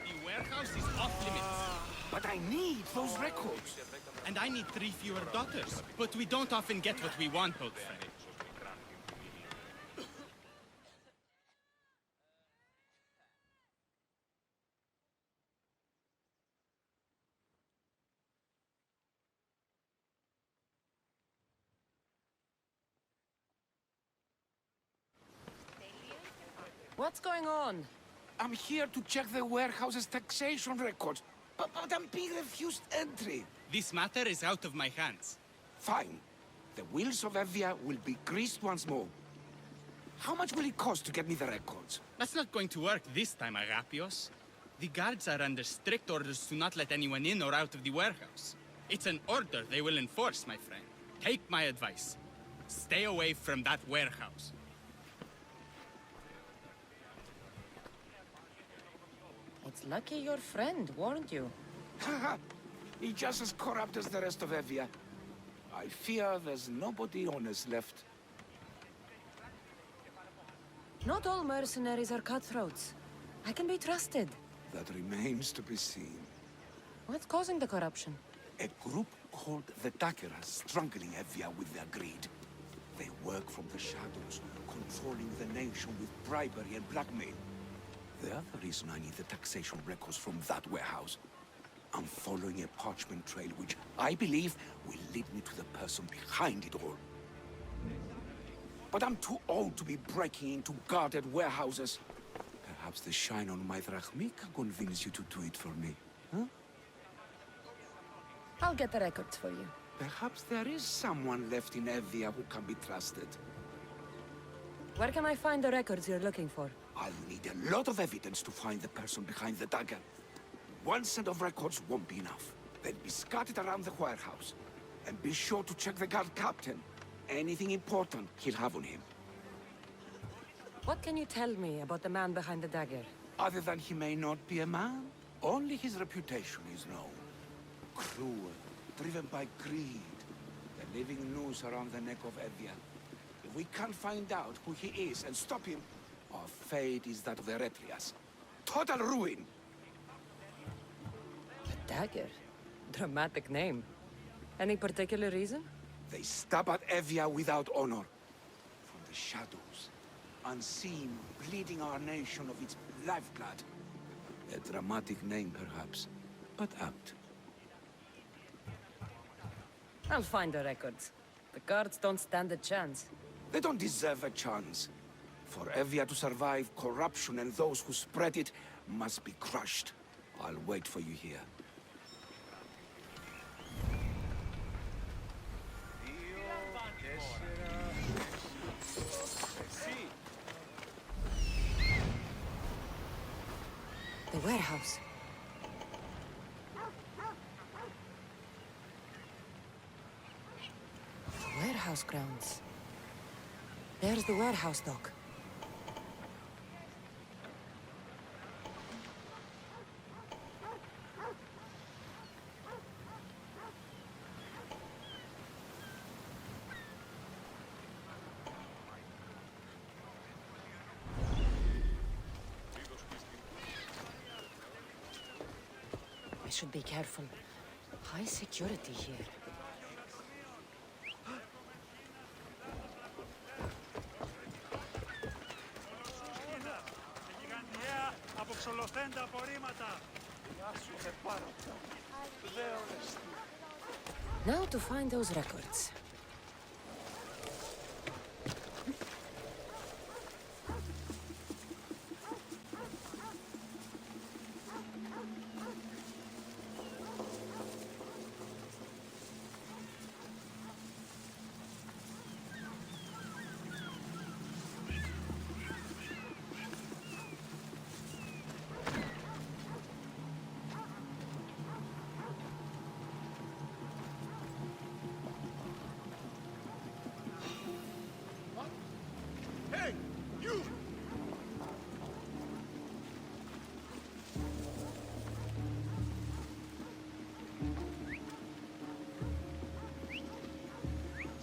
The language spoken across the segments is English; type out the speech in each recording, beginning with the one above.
The warehouse is off limits. But I need those records. And I need 3 fewer daughters. But we don't often get what we want, old friend. What's going on? I'm here to check the warehouse's taxation records, but I'm being refused entry. This matter is out of my hands. Fine. The wheels of Evia will be greased once more. How much will it cost to get me the records? That's not going to work this time, Agapios. The guards are under strict orders to not let anyone in or out of the warehouse. It's an order they will enforce, my friend. Take my advice. Stay away from that warehouse. It's lucky your friend warned you. Haha! He's just as corrupt as the rest of Evia. I fear there's nobody honest left. Not all mercenaries are cutthroats. I can be trusted. That remains to be seen. What's causing the corruption? A group called the Daga is strangling Evia with their greed. They work from the shadows, controlling the nation with bribery and blackmail. The other reason I need the taxation records from that warehouse. I'm following a parchment trail which I believe will lead me to the person behind it all. But I'm too old to be breaking into guarded warehouses. Perhaps the shine on my drachmi can convince you to do it for me, huh? I'll get the records for you. Perhaps there is someone left in Evia who can be trusted. Where can I find the records you're looking for? I'll need a lot of evidence to find the person behind the dagger. One set of records won't be enough. They'll be scattered around the warehouse. And be sure to check the guard captain. Anything important he'll have on him. What can you tell me about the man behind the dagger? Other than he may not be a man, only his reputation is known. Cruel, driven by greed. The living noose around the neck of Evia. If we can't find out who he is and stop him, our fate is that of the Eretrias. Total ruin! The dagger? Dramatic name. Any particular reason? They stab at Evia without honor. From the shadows, unseen, bleeding our nation of its lifeblood. A dramatic name, perhaps, but apt. I'll find the records. The guards don't stand a chance. They don't deserve a chance. For Evia to survive, corruption and those who spread it must be crushed. I'll wait for you here. The warehouse. The warehouse grounds. There's the warehouse dock. I should be careful. High security here. Now to find those records.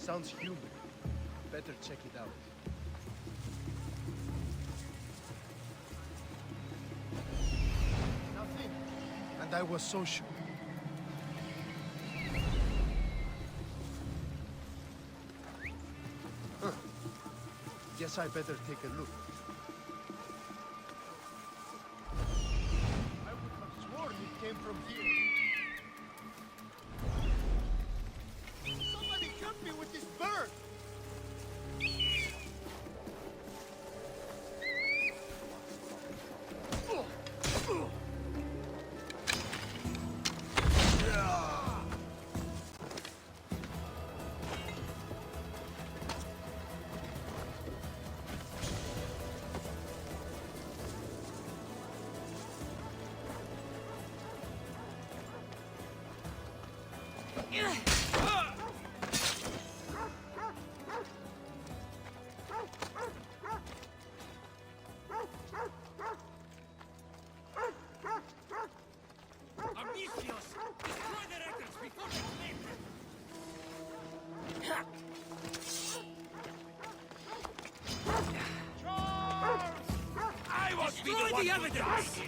Sounds human. Better check it out. Nothing. And I was so sure. Huh. Guess I better take a look. I would have sworn it came from here. Somebody cut me with this bird! Destroy the evidence!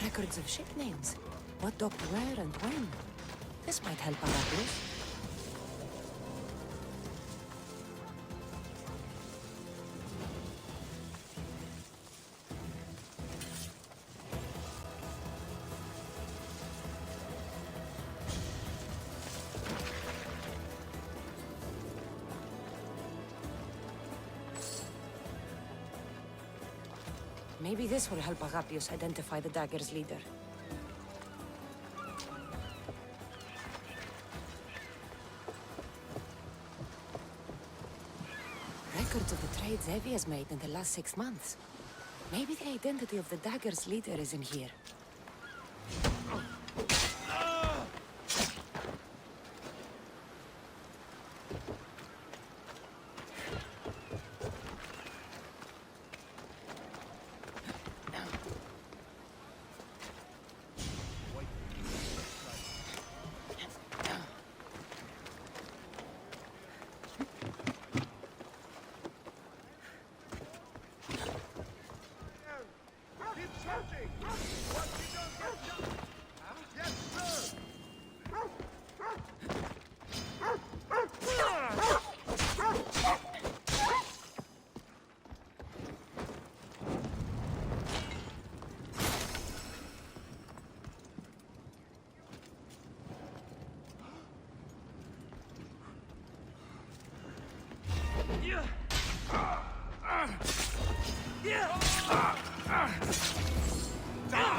Records of ship names. What docked where and when. This might help Agapio. Maybe this will help Agapios identify the dagger's leader. Records of the trades Evie has made in the last 6 months. Maybe the identity of the dagger's leader is in here.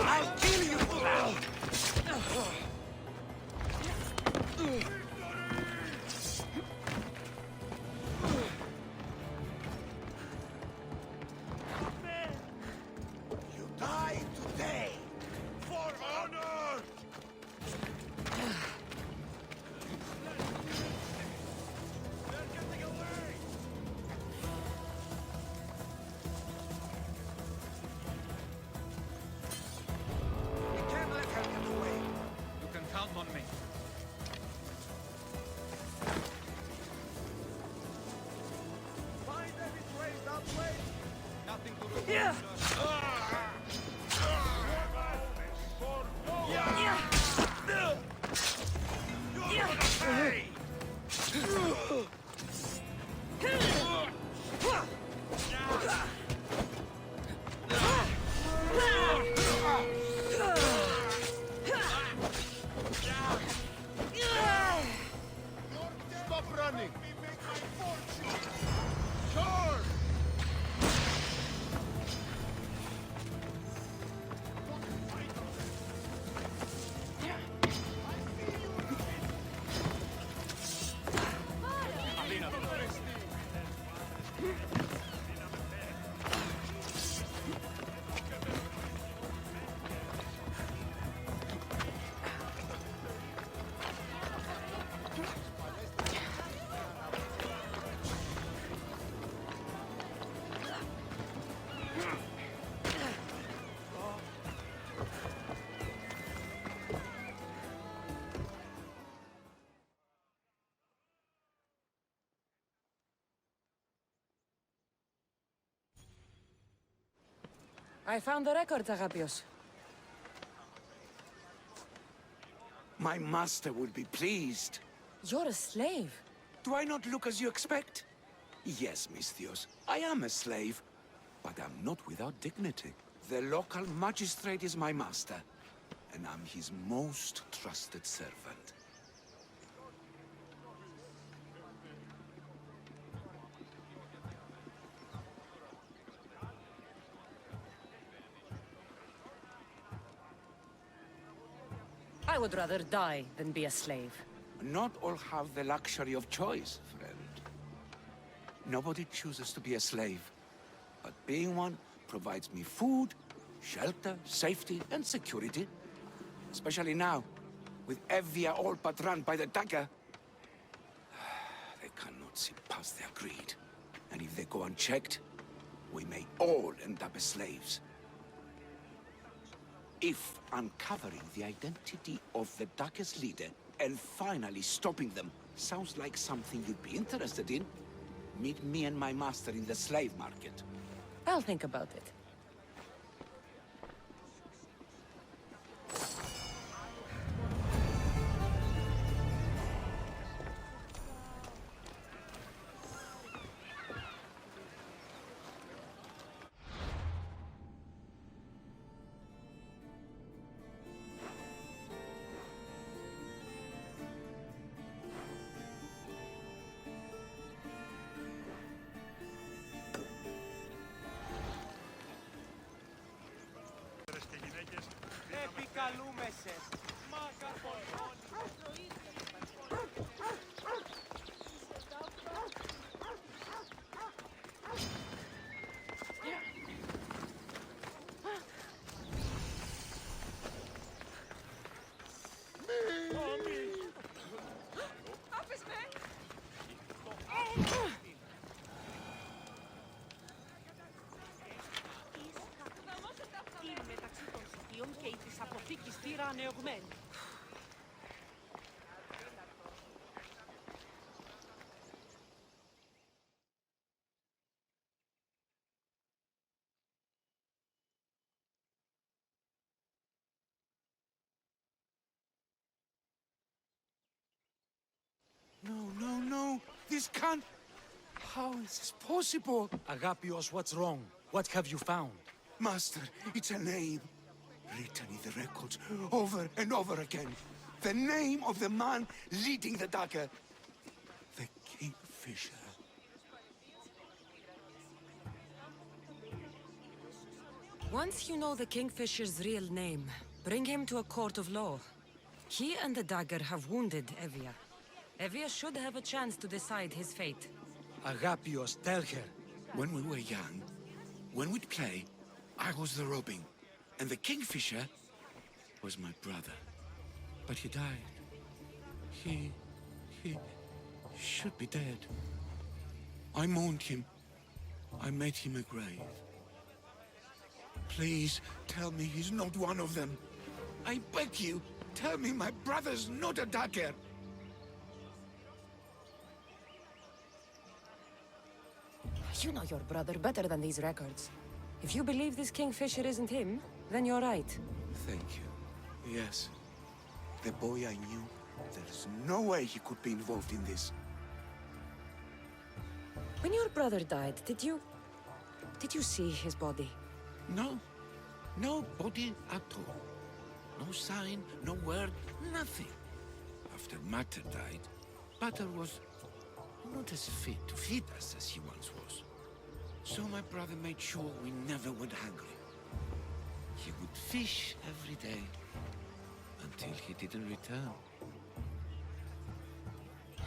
I'll kill you for that! You die today! For honor! They're getting away! We can't let her get away. You can count on me. Find any trace that way! Nothing to report. Yeah. Stop running! Sure! I found the records, Agapios. My master will be pleased. You're a slave. Do I not look as you expect? Yes, Misthios, I am a slave, but I'm not without dignity. The local magistrate is my master, and I'm his most trusted servant. I would rather die than be a slave. Not all have the luxury of choice, friend. Nobody chooses to be a slave, but being one provides me food, shelter, safety, and security. Especially now, with Evia all but run by the Daga. They cannot see past their greed. And if they go unchecked, we may all end up as slaves. If uncovering the identity of the Daga's leader and finally stopping them sounds like something you'd be interested in, meet me and my master in the slave market. I'll think about it. Επικαλούμεσες. Και η της αποθήκης θύρα ανεωγμένη. No. This can't... How is this possible? Agapios, what's wrong? What have you found? Master, it's a name. Written in the records over and over again. The name of the man leading the Daga. The Kingfisher. Once you know the Kingfisher's real name, bring him to a court of law. He and the dagger have wounded Evia. Evia should have a chance to decide his fate. Agapios, tell her. When we were young, when we'd play, I was the robin. And the Kingfisher was my brother. But he died. He should be dead. I mourned him. I made him a grave. Please, tell me he's not one of them. I beg you, tell me my brother's not a dagger. You know your brother better than these records. If you believe this Kingfisher isn't him, then you're right. Thank you. Yes. The boy I knew, there's no way he could be involved in this. When your brother died, did you see his body? No. No body at all. No sign, no word, nothing. After Matter died, Butter was not as fit to feed us as he once was. So my brother made sure we never went hungry. He would fish every day until he didn't return.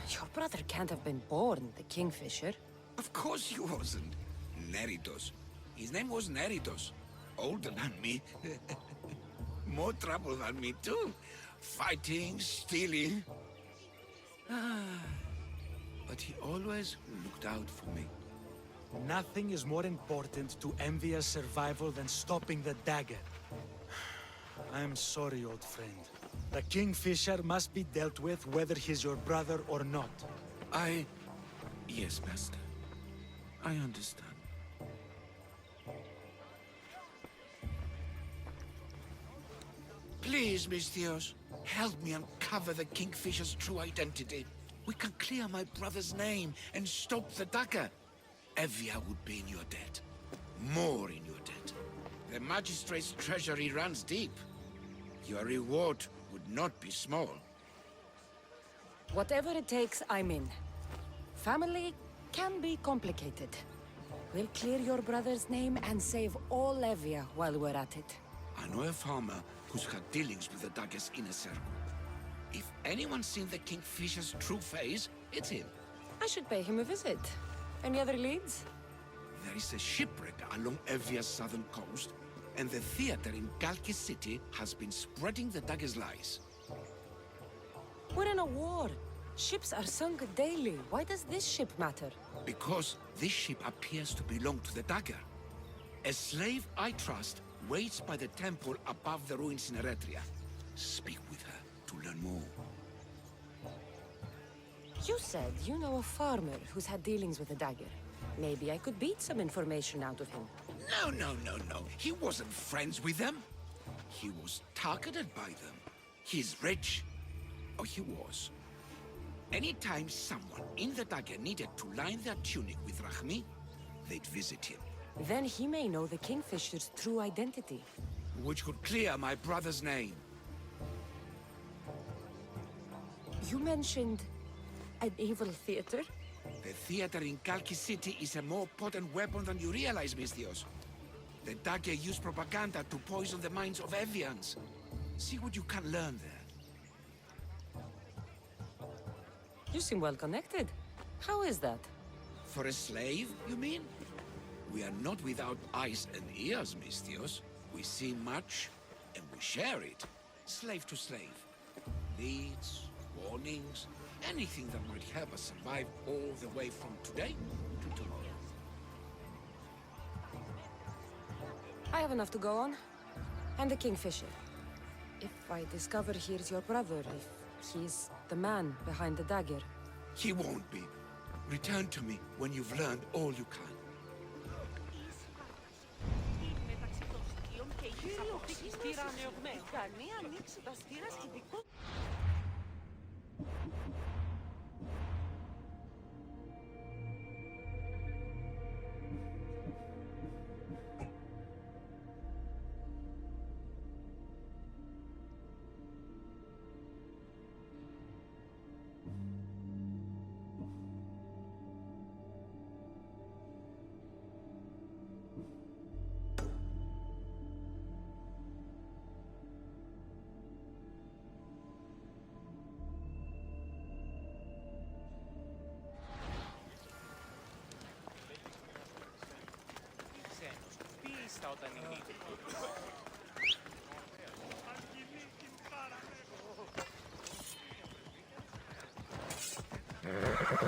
Your brother can't have been born the Kingfisher. Of course he wasn't. Neritos. His name was Neritos. Older than me. More trouble than me too. Fighting, stealing. But he always looked out for me. Nothing is more important to Envia's survival than stopping the dagger. I'm sorry, old friend. The Kingfisher must be dealt with whether he's your brother or not. Yes, Master. I understand. Please, Misthios, help me uncover the Kingfisher's true identity. We can clear my brother's name and stop the Daga. Evia would be in your debt. More in your debt. The magistrate's treasury runs deep. Your reward would not be small. Whatever it takes, I'm in. Family can be complicated. We'll clear your brother's name and save all Evia while we're at it. I know a farmer who's had dealings with the Daga's inner circle. If anyone's seen the Kingfisher's true face, it's him. I should pay him a visit. Any other leads? There is a shipwreck along Evia's southern coast, and the theater in Galki City has been spreading the Daga's lies. We're in a war. Ships are sunk daily. Why does this ship matter? Because this ship appears to belong to the Daga. A slave I trust waits by the temple above the ruins in Eretria. Speak with her to learn more. You said you know a farmer who's had dealings with a dagger. Maybe I could beat some information out of him. No. He wasn't friends with them. He was targeted by them. He's rich. Oh, he was. Anytime someone in the Daga needed to line their tunic with Rahmi, they'd visit him. Then he may know the Kingfisher's true identity. Which could clear my brother's name. You mentioned an evil theater? The theater in Kalki City is a more potent weapon than you realize, Misthios. The Daga use propaganda to poison the minds of Evians. See what you can learn there. You seem well connected. How is that? For a slave, you mean? We are not without eyes and ears, Misthios. We see much, and we share it. Slave to slave. Leads, warnings, anything that might help us survive all the way from today to tomorrow. I have enough to go on. And the Kingfisher. If I discover he's your brother, if he's the man behind the dagger. He won't be. Return to me when you've learned all you can.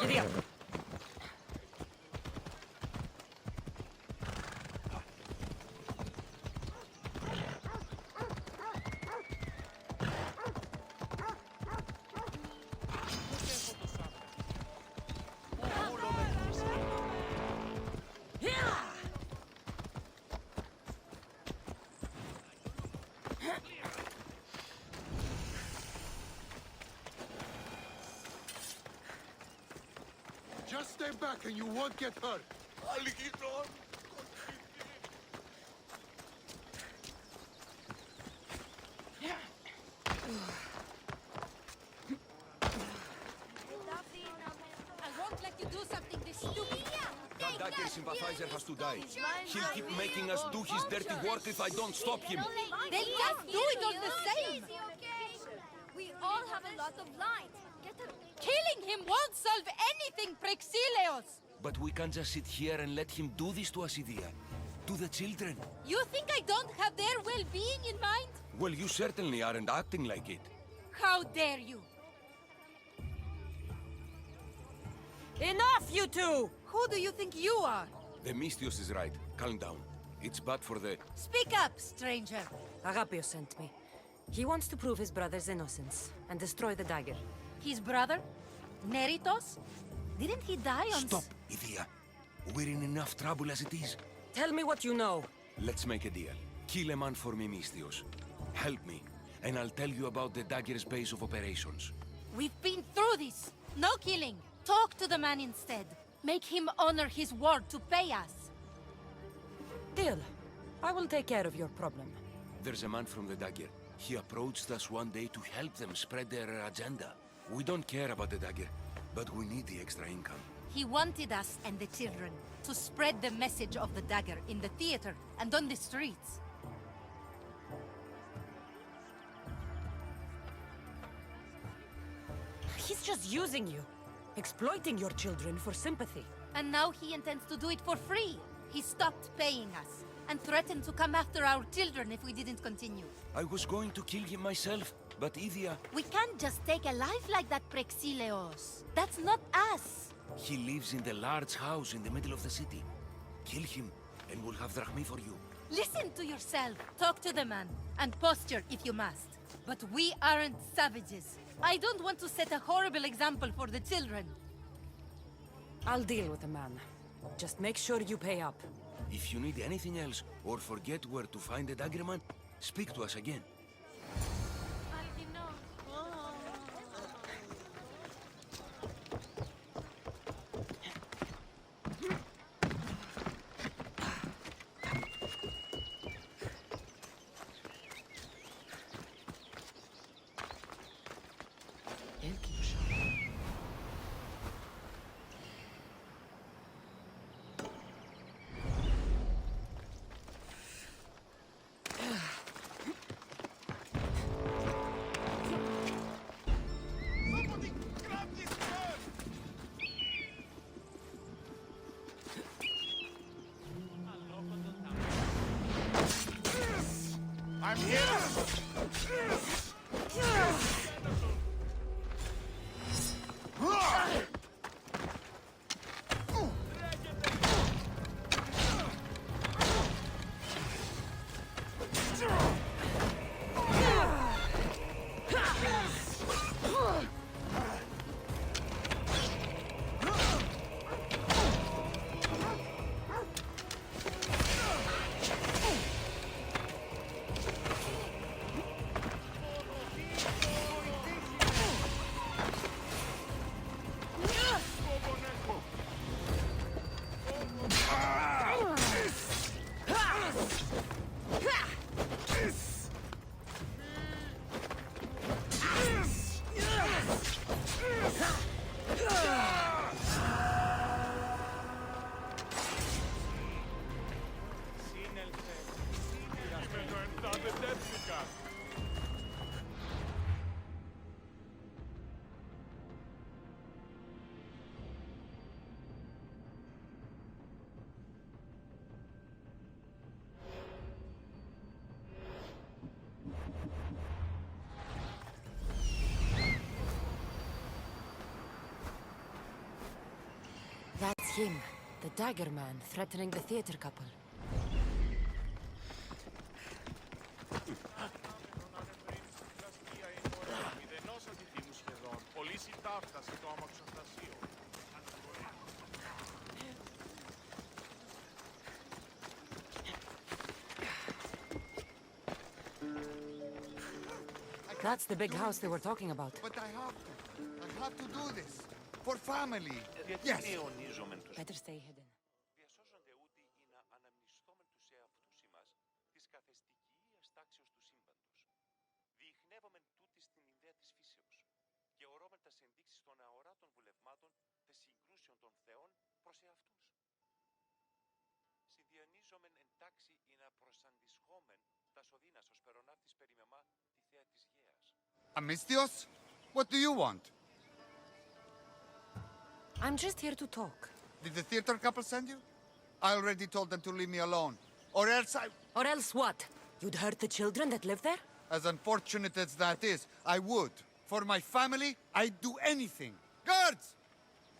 Giddy up. Just stay back and you won't get hurt. I won't let you do something this stupid. That Dagger sympathizer has to die. He'll keep making us do his dirty work if I don't stop him. Then just do it all the same. We all have a lot of light. Killing him won't solve anything, Praxileos! But we can't just sit here and let him do this to us, Idia. To the children. You think I don't have their well-being in mind? Well, you certainly aren't acting like it. How dare you? Enough, you two! Who do you think you are? The Misthios is right. Calm down. It's bad for the... Speak up, stranger. Agapio sent me. He wants to prove his brother's innocence and destroy the dagger. His brother? Neritos? Didn't he die on... Stop, Idia. We're in enough trouble as it is. Tell me what you know. Let's make a deal. Kill a man for me, Misthios. Help me. and I'll tell you about the Dagger's base of operations. We've been through this. No killing. Talk to the man instead. Make him honor his word to pay us. Deal. I will take care of your problem. There's a man from the Dagger. He approached us one day to help them spread their agenda. We don't care about the Dagger, but we need the extra income. He wanted us and the children to spread the message of the Dagger in the theater and on the streets. He's just using you. Exploiting your children for sympathy. And now he intends to do it for free. He stopped paying us and threatened to come after our children if we didn't continue. I was going to kill him myself, but Idia... We can't just take a life like that, Prexileos. That's not us. He lives in the large house in the middle of the city. Kill him, and we'll have drachmi for you. Listen to yourself. Talk to the man, and posture if you must. But we aren't savages. I don't want to set a horrible example for the children. I'll deal with the man. Just make sure you pay up. If you need anything else, or forget where to find the Daggerman, speak to us again. I'm here! That's him, the Dagger Man, threatening the theater couple. That's the big house they were talking about. But I have to do this. For family. Yes. Better stay hidden. Διασώζονται ούτε ή να αναμνηστόμεν τους εαυτούς ημάς της καθεστικίας τάξεως του σύμπαντος. Διηχνεύομεν τούτη στην ιδέα της φύσεως και ορώμεν τας ενδείξεις των αοράτων βουλευμάτων τες συγκρούσεων των θεών προς εαυτούς. Συνδιανίζομεν εν τάξη ή να προσαντισχόμεν τας οδύνας ως περοναύτης περιμεμά τη θέα της γέας. Amistios? What do you want? I'm just here to talk. Did the theater couple send you? I already told them to leave me alone. Or else I... Or else what? You'd hurt the children that live there? As unfortunate as that is, I would. For my family, I'd do anything. Guards!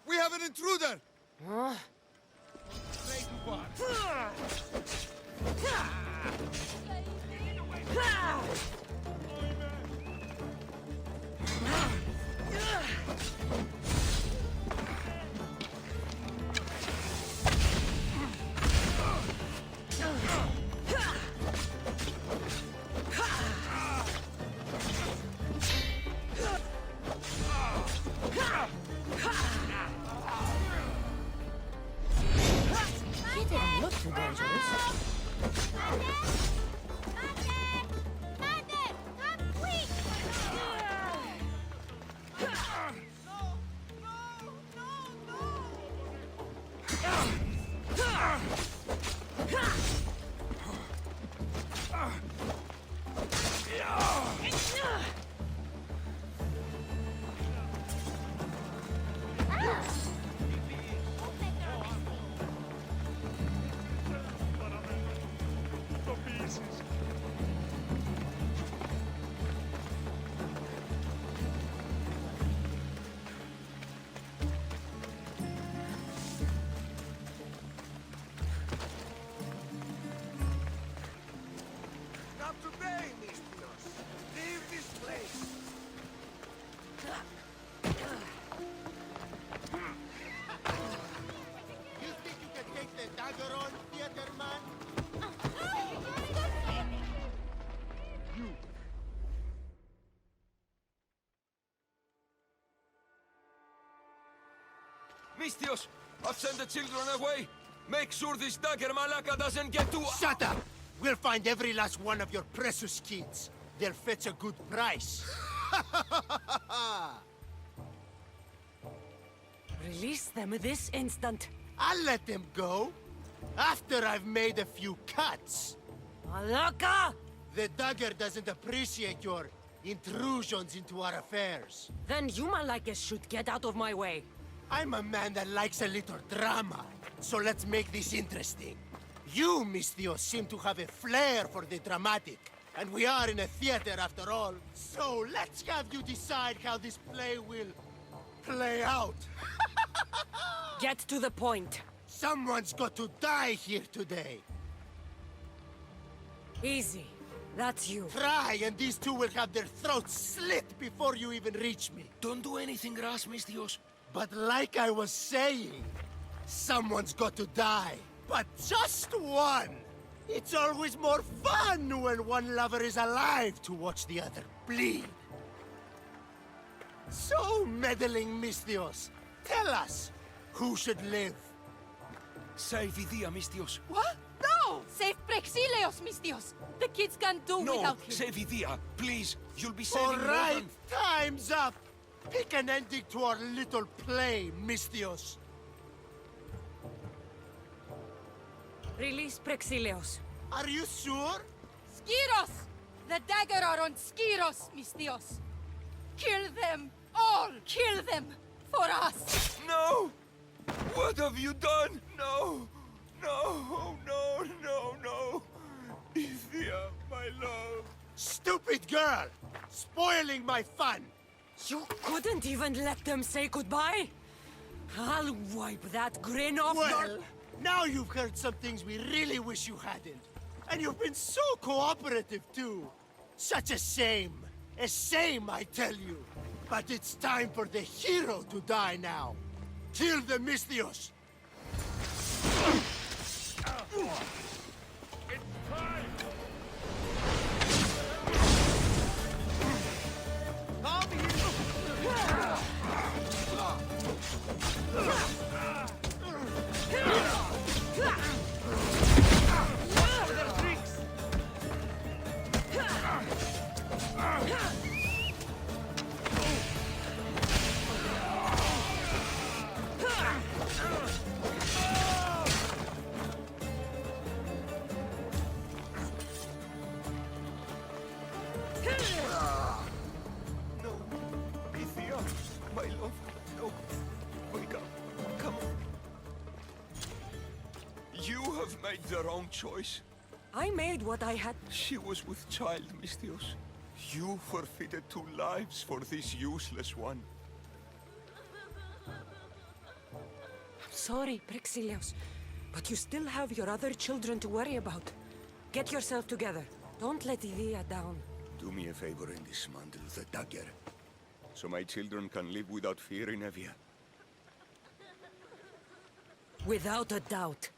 We have an intruder! Mistios, I've sent the children away. Make sure this dagger Malaka doesn't get to... Shut up! We'll find every last one of your precious kids. They'll fetch a good price. Release them this instant. I'll let them go. After I've made a few cuts. Malaka! The dagger doesn't appreciate your intrusions into our affairs. Then you Malakas should get out of my way. I'm a man that likes a little drama, so let's make this interesting. You, Mistios, seem to have a flair for the dramatic, and we are in a theater after all. So let's have you decide how this play will play out. Get to the point. Someone's got to die here today. Easy. That's you. Try, and these two will have their throats slit before you even reach me. Don't do anything rash, Mistios. But like I was saying, someone's got to die. But just one! It's always more fun when one lover is alive to watch the other bleed. So, meddling Mistios, tell us, who should live? Salvidia, Mistios. What? No! Save Praxilios, Mistios! The kids can't do No, without him. Salvidia, please. You'll be All saving right, more than... time's up! Pick an ending to our little play, Mistios. Release Praxilios. Are you sure? Skiros! The dagger are on Skiros, Mistios. Kill them! All kill them! For us! No! What have you done? No! No! No! No! No! Ithia, my love. Stupid girl! Spoiling my fun! You couldn't even let them say goodbye? I'll wipe that grin off your... Well, now you've heard some things we really wish you hadn't. And you've been so cooperative, too. Such a shame. A shame, I tell you. But it's time for the hero to die now. Kill the Mistios! No. Ithia, my love. No. Wake up. Come on. You have made the wrong choice. I made what I had... She was with child, Mistios. You forfeited 2 lives for this useless one. Sorry, Praxilios, but you still have your other children to worry about. Get yourself together. Don't let Ivia down. Do me a favor and dismantle the dagger, so my children can live without fear in Evia. Without a doubt,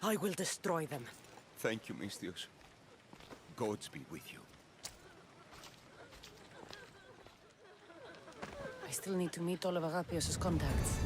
I will destroy them. Thank you, Mistios. Gods be with you. I still need to meet all of Agapios' contacts.